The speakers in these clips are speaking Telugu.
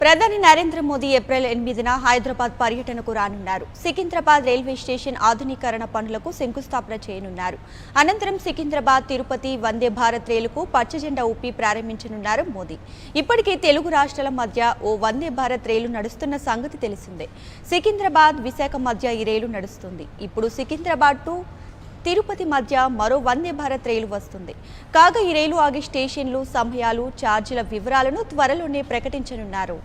ప్రధాని నరేంద్ర మోదీ ఏప్రిల్ 8న హైదరాబాద్ పర్యటనకు రానున్నారు. సికింద్రాబాద్ రైల్వే స్టేషన్ ఆధునీకరణ పనులకు శంకుస్థాపన చేయనున్నారు. అనంతరం సికింద్రాబాద్ తిరుపతి వందే భారత్ రైలుకు పచ్చజెండా ఊపి ప్రారంభించనున్నారు మోదీ. ఇప్పటికే తెలుగు రాష్ట్రాల మధ్య ఓ వందే భారత్ రైలు నడుస్తున్న సంగతి తెలిసిందే. సికింద్రాబాద్ విశాఖ మధ్య ఈ రైలు నడుస్తుంది. ఇప్పుడు సికింద్రాబాద్ టు తిరుపతి మధ్య మరో వందే భారత్ రైలు వస్తుంది. కాగా ఈ రైలు ఆగే స్టేషన్లు, సమయాలు, ఛార్జీల వివరాలను త్వరలోనే ప్రకటించనున్నారు.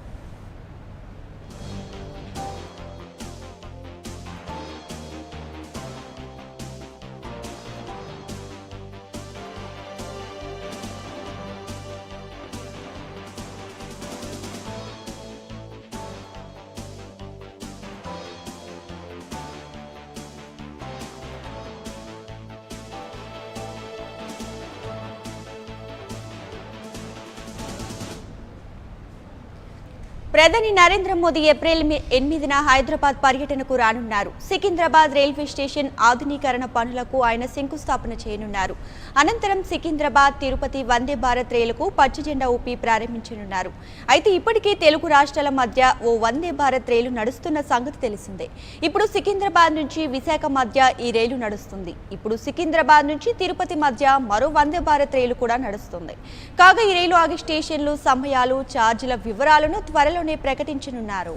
ప్రధాని నరేంద్ర మోదీ ఏప్రిల్ 8న హైదరాబాద్ పర్యటనకు రానున్నారు. సికింద్రాబాద్ రైల్వే స్టేషన్ ఆధునీకరణ పనులకు ఆయన శంకుస్థాపన చేయనున్నారు. అనంతరం సికింద్రాబాద్ తిరుపతి వందే భారత్ రైలుకు పచ్చజెండా ఊపి ప్రారంభించనున్నారు. అయితే ఇప్పటికే తెలుగు రాష్ట్రాల మధ్య ఓ వందే భారత్ రైలు నడుస్తున్న సంగతి తెలిసిందే. ఇప్పుడు సికింద్రాబాద్ నుంచి విశాఖ మధ్య ఈ రైలు నడుస్తుంది. ఇప్పుడు సికింద్రాబాద్ నుంచి తిరుపతి మధ్య మరో వందే భారత్ రైలు కూడా నడుస్తుంది. కాగా ఈ రైలు ఆగే స్టేషన్లు, సమయాలు, ఛార్జీల వివరాలను త్వరలో ప్రకటించనున్నారు.